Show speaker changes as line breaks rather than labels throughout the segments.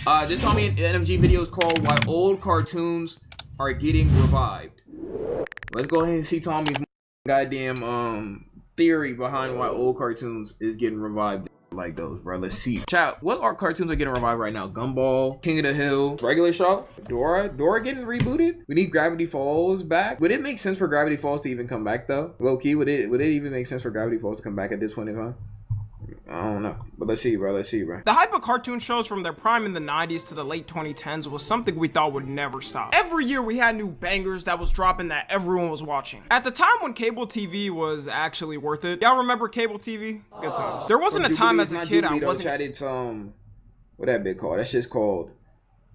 This Tommy and NFG video is called Why Old Cartoons Are Getting Revived. Let's go ahead and see Tommy's goddamn theory behind why old cartoons is getting revived like those, bro. Let's see. Chat, what are cartoons are getting revived right now? Gumball, King of the Hill, regular show, Dora getting rebooted. We need Gravity Falls back. Would it make sense for Gravity Falls to even come back though? Low key, would it even make sense for Gravity Falls to come back at this point in time? I don't know, but let's see, bro.
The hype of cartoon shows from their prime in the 90s to the late 2010s was something we thought would never stop. Every year we had new bangers that was dropping that everyone was watching. At the time when cable TV was actually worth it. Y'all remember cable TV? Good times. There wasn't a time as a kid I wasn't...
Chat, it's, what that bit called? That shit's called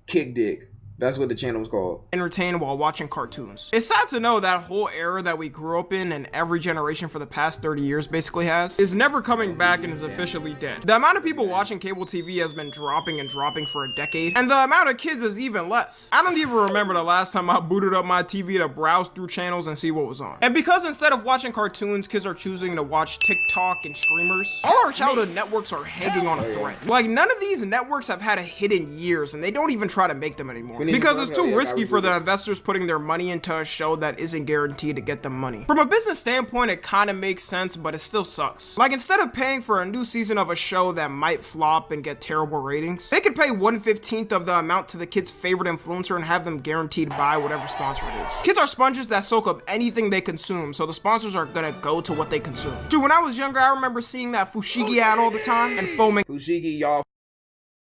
Kick Dick. That's what the channel was called.
Entertained while watching cartoons. It's sad to know that whole era that we grew up in and every generation for the past 30 years basically has, is never coming back and is officially dead. The amount of people watching cable TV has been dropping and dropping for a decade, and the amount of kids is even less. I don't even remember the last time I booted up my TV to browse through channels and see what was on. And because instead of watching cartoons, kids are choosing to watch TikTok and streamers, all our childhood networks are hanging on a thread. Like, none of these networks have had a hit in years, and they don't even try to make them anymore. Because it's too risky for the investors putting their money into a show that isn't guaranteed to get them money. From a business standpoint, it kind of makes sense, but it still sucks. Like, instead of paying for a new season of a show that might flop and get terrible ratings, they could pay 1/15 of the amount to the kid's favorite influencer and have them guaranteed buy whatever sponsor it is. Kids are sponges that soak up anything they consume, so the sponsors are gonna go to what they consume. Dude, when I was younger, I remember seeing that Fushigi ad all the time and foaming.
Fushigi, y'all,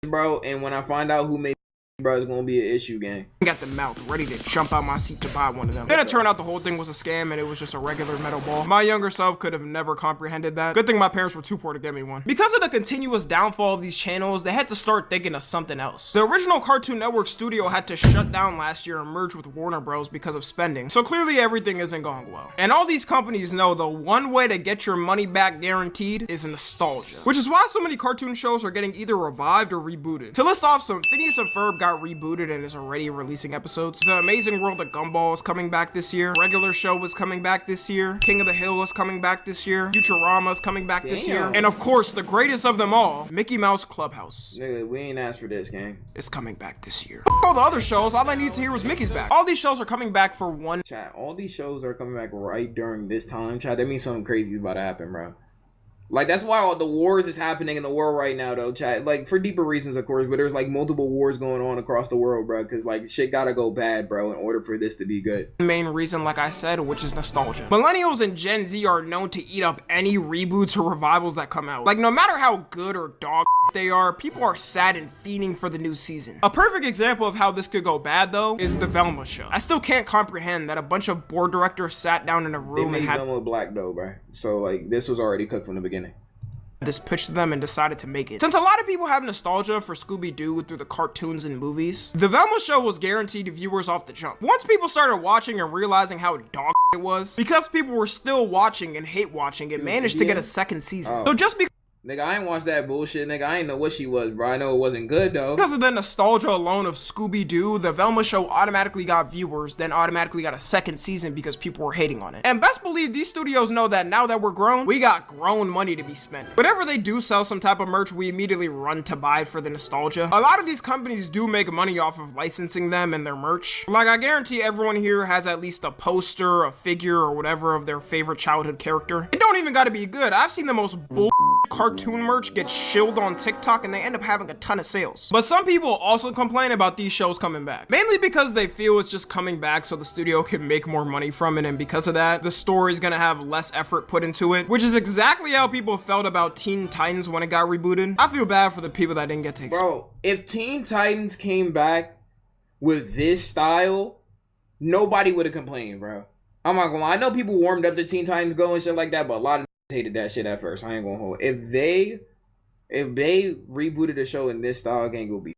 bro, and when I find out who made, bro, it's gonna be an issue, gang.
Got the mouth ready to jump out my seat to buy one of them. Then it turned out the whole thing was a scam and it was just a regular metal ball. My younger self could have never comprehended that. Good thing my parents were too poor to get me one. Because of the continuous downfall of these channels, they had to start thinking of something else. The original Cartoon Network studio had to shut down last year and merge with Warner Bros because of spending. So clearly everything isn't going well. And all these companies know the one way to get your money back guaranteed is nostalgia. Which is why so many cartoon shows are getting either revived or rebooted. To list off some, Phineas and Ferb got rebooted and is already releasing episodes. The Amazing World of Gumball is coming back this year. Regular Show is coming back this year. King of the Hill is coming back this year. Futurama is coming back this year. And of course, the greatest of them all, Mickey Mouse Clubhouse.
Nigga, we ain't asked for this, gang.
It's coming back this year. All the other shows, all I needed to hear was Mickey's back. All these shows are coming back for one.
Chat, all these shows are coming back right during this time. Chat, that means something crazy is about to happen, bro. Like, that's why all the wars is happening in the world right now, though, chat. Like, for deeper reasons, of course, but there's, like, multiple wars going on across the world, bro, because, like, shit gotta go bad, bro, in order for this to be good.
The main reason, like I said, which is nostalgia. Millennials and Gen Z are known to eat up any reboots or revivals that come out. Like, no matter how good or dog they are, people are sad and fiending for the new season. A perfect example of how this could go bad, though, is the Velma show. I still can't comprehend that a bunch of board directors sat down in a room and had
Velma black, though, bro. So, like, this was already cooked from the beginning.
This pitched to them and decided to make it. Since a lot of people have nostalgia for Scooby-Doo through the cartoons and movies, the Velma show was guaranteed viewers off the jump. Once people started watching and realizing how dog it was, because people were still watching and hate watching, it managed to get a second season. So just because
nigga, I ain't watched that bullshit, nigga. I ain't know what she was, bro. I know it wasn't good, though.
Because of the nostalgia alone of Scooby-Doo, the Velma show automatically got viewers, then automatically got a second season because people were hating on it. And best believe these studios know that now that we're grown, we got grown money to be spent. Whenever they do sell some type of merch, we immediately run to buy it for the nostalgia. A lot of these companies do make money off of licensing them and their merch. Like, I guarantee everyone here has at least a poster, a figure, or whatever of their favorite childhood character. It don't even gotta be good. I've seen the most bull cartoon merch get shilled on TikTok and they end up having a ton of sales. But some people also complain about these shows coming back, mainly because they feel it's just coming back so the studio can make more money from it, and because of that, the story's gonna have less effort put into it, which is exactly how people felt about Teen Titans when it got rebooted. I feel bad for the people that didn't get to experience.
Bro, if Teen Titans came back with this style, nobody would have complained, bro. I'm not gonna lie. I know people warmed up to Teen Titans Go and shit like that, but a lot of hated that shit at first. I ain't gonna hold. If they rebooted the show in this style, gang, will be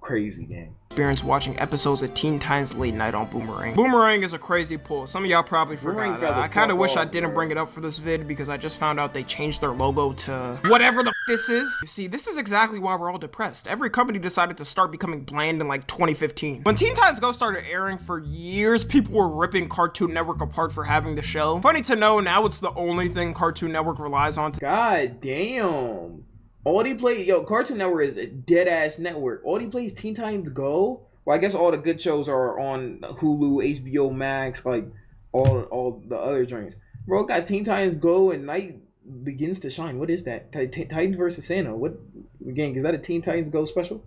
crazy, gang.
Experience watching episodes of Teen Titans Late Night on Boomerang. Boomerang is a crazy pull. Some of y'all probably forgot that. I kind of wish I didn't bring it up for this vid because I just found out they changed their logo to whatever the this is. You see, this is exactly why we're all depressed. Every company decided to start becoming bland in like 2015. When Teen Titans Go started airing for years, people were ripping Cartoon Network apart for having the show. Funny to know, now it's the only thing Cartoon Network relies on.
God damn. All he plays, yo, Cartoon Network is a dead ass network. All he plays Teen Titans Go. Well, I guess all the good shows are on Hulu, HBO Max, like all the other joints. Bro, guys, Teen Titans Go and Night Begins to Shine. What is that? Titans versus Santa. What again? Is that a Teen Titans Go special?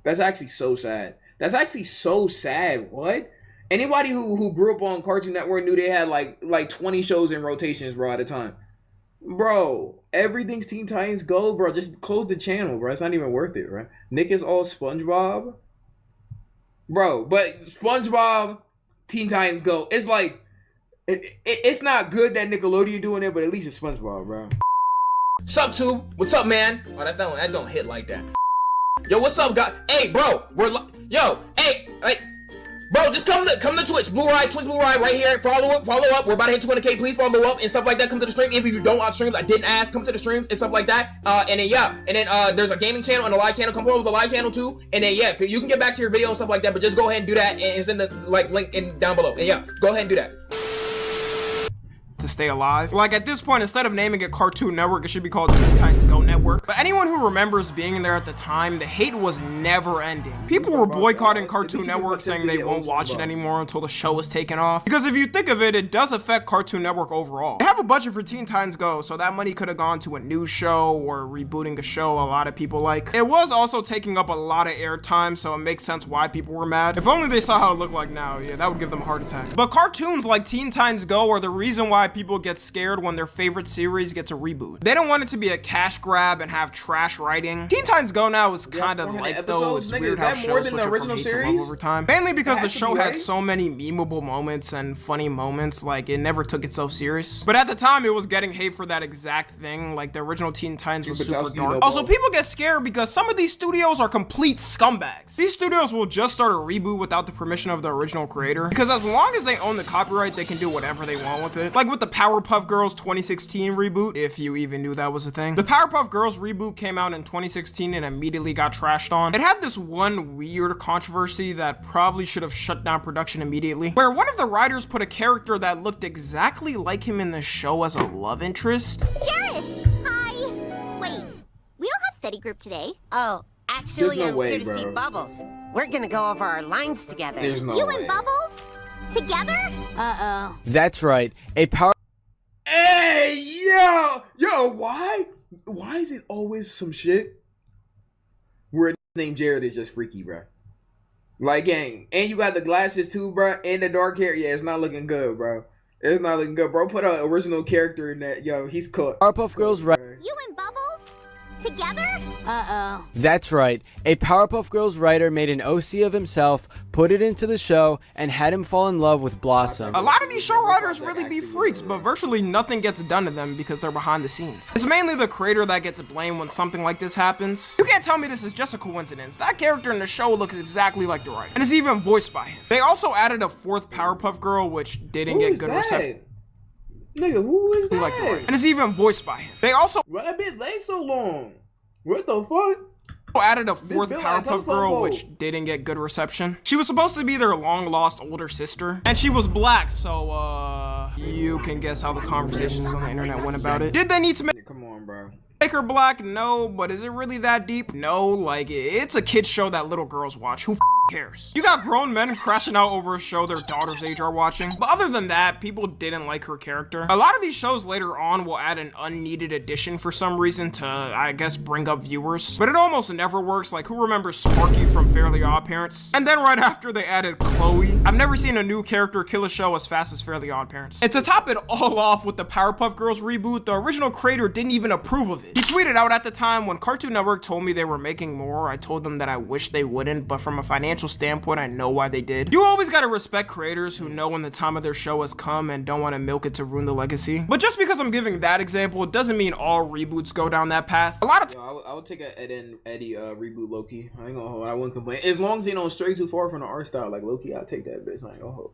That's actually so sad. That's actually so sad. What? Anybody who grew up on Cartoon Network knew they had like 20 shows in rotations, bro, at a time. Bro, everything's Teen Titans Go, bro. Just close the channel, bro. It's not even worth it, right? Nick is all SpongeBob. Bro, but SpongeBob, Teen Titans Go. It's like, it's not good that Nickelodeon doing it, but at least it's SpongeBob, bro.
Sup, tube? What's up, man? Oh, that don't hit like that. Yo, what's up, guys? Hey, bro, hey, bro, just come to Twitch Blue Ride right here. Follow up. We're about to hit 200K. Please follow up and stuff like that. Come to the stream. If you don't watch streams, I didn't ask. Come to the streams and stuff like that. And then there's a gaming channel and a live channel. Come follow the live channel too. And then you can get back to your video and stuff like that. But just go ahead and do that. And it's in the link down below. And go ahead and do that.
To stay alive. Like at this point, instead of naming it Cartoon Network, it should be called Teen Titans Go Network. But anyone who remembers being in there at the time, the hate was never ending. People were boycotting Cartoon Network, saying they won't watch it anymore until the show was taken off. Because if you think of it, it does affect Cartoon Network overall. They have a budget for Teen Titans Go, so that money could have gone to a new show or rebooting a show a lot of people like. It was also taking up a lot of airtime, so it makes sense why people were mad. If only they saw how it looked like now, yeah, that would give them a heart attack. But cartoons like Teen Titans Go are the reason why people get scared when their favorite series gets a reboot. They don't want it to be a cash grab and have trash writing. Teen Titans Go now is kind of like though. It's weird how shows switch from hate to love over time. Mainly because the show had so many memeable moments and funny moments, like it never took itself serious. But at the time, it was getting hate for that exact thing. Like the original Teen Titans was super dark. Also, people get scared because some of these studios are complete scumbags. These studios will just start a reboot without the permission of the original creator. Because as long as they own the copyright, they can do whatever they want with it. Like with the Powerpuff Girls 2016 reboot, if you even knew that was a thing. The Powerpuff Girls reboot came out in 2016 and immediately got trashed on. It had this one weird controversy that probably should have shut down production immediately, where one of the writers put a character that looked exactly like him in the show as a love interest.
Jared! Hi! Wait, we don't have study group today.
Oh, actually,
I'm
here to see Bubbles. We're gonna go over our lines together.
There's no
You
way.
and Bubbles? Together? Uh-oh.
That's right. A power.
Hey, yo, why is it always some shit where name Jared is just freaky, bro? Like, gang, and you got the glasses too, bro, and the dark hair. Yeah, it's not looking good, bro. It's not looking good, bro. Put an original character in that. Yo, he's cooked.
Powerpuff Girls right.
You and Bubbles? Together? Uh-oh.
That's right. A Powerpuff Girls writer made an OC of himself, put it into the show, and had him fall in love with Blossom.
A lot of these show writers really be freaks, but virtually nothing gets done to them because they're behind the scenes. It's mainly the creator that gets blamed when something like this happens. You can't tell me this is just a coincidence. That character in the show looks exactly like the writer, and is even voiced by him. They also added a fourth Powerpuff Girl, which didn't get good reception.
Nigga, who is that?
Like the writer, and is even voiced by him. They also
Why that bitch lay so long? What the fuck?
added a fourth Powerpuff Girl, which didn't get good reception. She was supposed to be their long-lost older sister, and she was black, so, you can guess how the conversations on the internet went about it. Did they need to
Come on, bro.
make her black? No, but is it really that deep? No, like, it's a kid's show that little girls watch. Who cares? You got grown men crashing out over a show their daughter's age are watching. But other than that, people didn't like her character. A lot of these shows later on will add an unneeded addition for some reason to, I guess, bring up viewers. But it almost never works. Like, who remembers Sparky from Fairly Odd Parents? And then right after, they added Chloe. I've never seen a new character kill a show as fast as Fairly Odd Parents. And to top it all off with the Powerpuff Girls reboot, the original creator didn't even approve of it. He tweeted out at the time, when Cartoon Network told me they were making more, I told them that I wish they wouldn't, but from a financial standpoint, I know why they did. You always gotta respect creators who know when the time of their show has come and don't want to milk it to ruin the legacy. But just because I'm giving that example, it doesn't mean all reboots go down that path. A lot of
I would take a Ed and Eddie reboot Loki. I ain't gonna hold. I wouldn't complain as long as they don't stray too far from the art style. Like Loki, I'll take that bitch. I ain't gonna hold.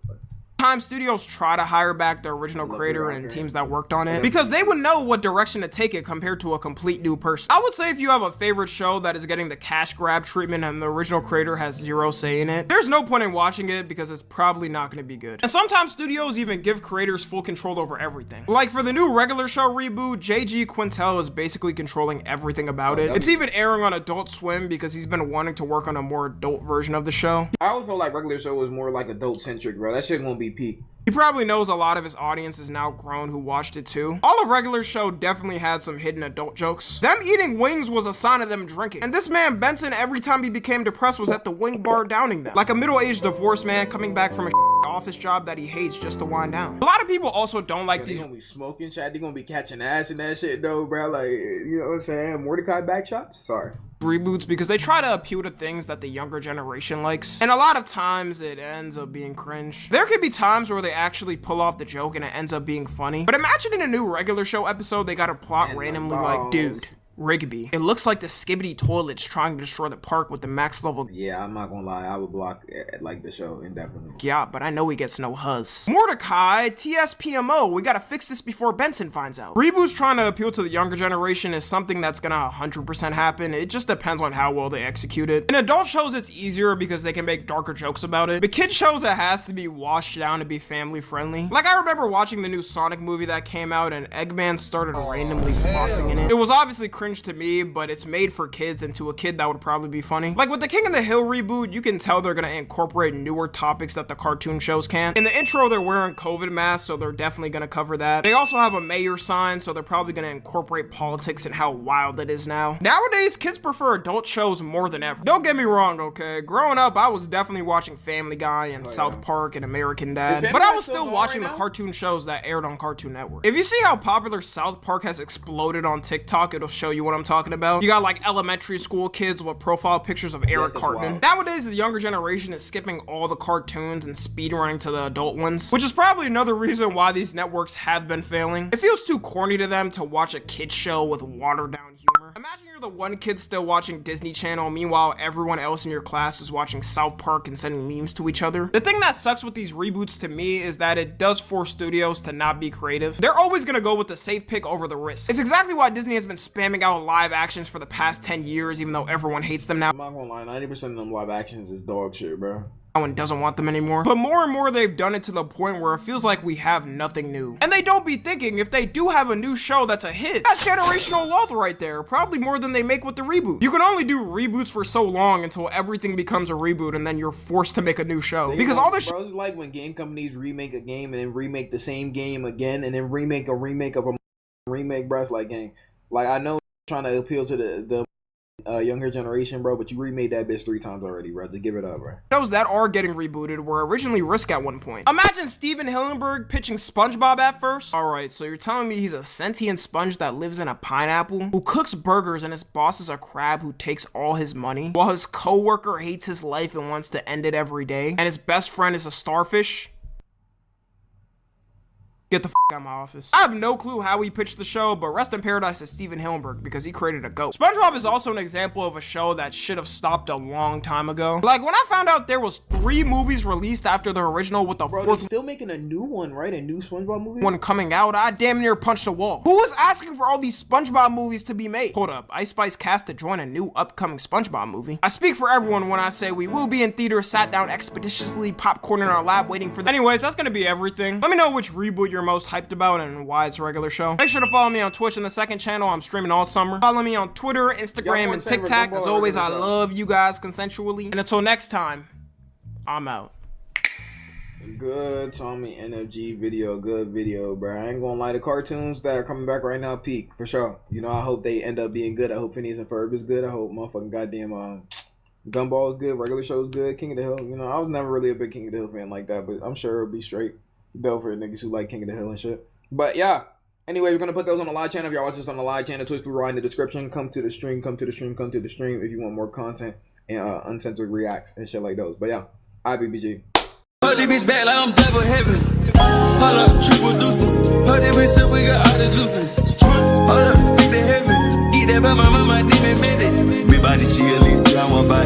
Sometimes studios try to hire back the original creator and teams that worked on it because they would know what direction to take it compared to a complete new person. I would say if you have a favorite show that is getting the cash grab treatment and the original creator has zero say in it, there's no point in watching it because it's probably not going to be good. And sometimes studios even give creators full control over everything. Like for the new regular show reboot, JG Quintel is basically controlling everything about it. It's even airing on Adult Swim because he's been wanting to work on a more adult version of the show.
I always felt like regular show was more like adult centric, bro. That shit gonna be peak.
He probably knows a lot of his audience is now grown who watched it too. All of regular show definitely had some hidden adult jokes. Them eating wings was a sign of them drinking. And this man Benson, every time he became depressed, was at the wing bar downing them. Like a middle-aged divorced man coming back from a office job that he hates just to wind down. A lot of people also don't like these.
They gonna be smoking shit. They gonna be catching ass and that shit though, bro. Like, you know what I'm saying? Mordecai back shots? Sorry.
Reboots because they try to appeal to things that the younger generation likes, and a lot of times it ends up being cringe. There could be times where they actually pull off the joke and it ends up being funny, but imagine in a new regular show episode they got a plot randomly like, dude, Rigby, it looks like the Skibbity toilet's trying to destroy the park with the max level.
Yeah, I'm not gonna lie, I would block like the show indefinitely.
Yeah, but I know he gets no huzz. Mordecai, TSPMO, we gotta fix this before Benson finds out. Reboots trying to appeal to the younger generation is something that's gonna 100% happen. It just depends on how well they execute it. In adult shows, it's easier because they can make darker jokes about it. But kid shows, it has to be washed down to be family friendly. Like I remember watching the new Sonic movie that came out and Eggman started randomly flossing in it. It was obviously cringe to me, but it's made for kids, and to a kid that would probably be funny. Like with the King of the Hill reboot, you can tell they're gonna incorporate newer topics that the cartoon shows can't. In the intro, they're wearing COVID masks, so they're definitely gonna cover that. They also have a mayor sign, so they're probably gonna incorporate politics and how wild it is now. Nowadays, kids prefer adult shows more than ever. Don't get me wrong, okay? Growing up, I was definitely watching Family Guy and South Park and American Dad, but I was still watching the cartoon shows that aired on Cartoon Network. If you see how popular South Park has exploded on TikTok, it'll show you what I'm talking about. You got like elementary school kids with profile pictures of Eric Cartman. Nowadays, the younger generation is skipping all the cartoons and speedrunning to the adult ones, which is probably another reason why these networks have been failing. It feels too corny to them to watch a kid's show with watered down humor. Imagine you're the one kid still watching Disney Channel, meanwhile everyone else in your class is watching South Park and sending memes to each other. The thing that sucks with these reboots to me is that it does force studios to not be creative. They're always gonna go with the safe pick over the risk. It's exactly why Disney has been spamming out live actions for the past 10 years, even though everyone hates them now.
I'm not gonna lie, 90% of them live actions is dog shit, bro.
And doesn't want them anymore. But more and more they've done it to the point where it feels like we have nothing new. And they don't be thinking if they do have a new show that's a hit, that's generational wealth right there. Probably more than they make with the reboot. You can only do reboots for so long until everything becomes a reboot and then you're forced to make a new show. Because all this
bro, it's like when game companies remake a game and then remake the same game again and then remake a remake of a remake, bro. It's like game. Like I know trying to appeal to the younger generation, bro, but you remade that bitch 3 times already, bro. To give it up, bro.
Shows that are getting rebooted were originally Risk at one point. Imagine Steven Hillenburg pitching SpongeBob at first. Alright, so you're telling me he's a sentient sponge that lives in a pineapple, who cooks burgers, and his boss is a crab who takes all his money, while his co-worker hates his life and wants to end it every day, and his best friend is a starfish? Get the f out of my office. I have no clue how he pitched the show, but rest in paradise to Steven Hillenburg because he created a goat. SpongeBob is also an example of a show that should have stopped a long time ago. Like when I found out there was 3 movies released after the original with the 4th
still making a new one, right? A new SpongeBob movie?
One coming out, I damn near punched a wall. Who was asking for all these SpongeBob movies to be made? Hold up, Ice Spice cast to join a new upcoming SpongeBob movie. I speak for everyone when I say we will be in theaters, sat down expeditiously, popcorn in our lab waiting for Anyways, that's gonna be everything. Let me know which reboot you're most hyped about and why it's a regular show. Make sure to follow me on Twitch and the second channel. I'm streaming all summer. Follow me on Twitter, Instagram, and TikTok. As always, I love you guys consensually. And until next time, I'm out.
Good Tommy NFG video, good video, bro. I ain't gonna lie, the cartoons that are coming back right now peak for sure. You know, I hope they end up being good. I hope Phineas and Ferb is good. I hope motherfucking goddamn Gumball is good. Regular show is good. King of the Hill. You know, I was never really a big King of the Hill fan like that, but I'm sure it'll be straight. Bell for niggas who like King of the Hill and shit. But yeah. Anyway, we're gonna put those on the live channel. If y'all watch this on the live channel, Twitch Blue right in the description. Come to the stream, come to the stream, come to the stream if you want more content and uncensored reacts and shit like those. But yeah, IBBG.
Put this bitch back like I'm double heaven. Hold up, triple deuces. Put this bitch up, we got all the juices. Hold up, speak to heaven. Eat that by my mama, demon minute. Everybody chill, at least I want by.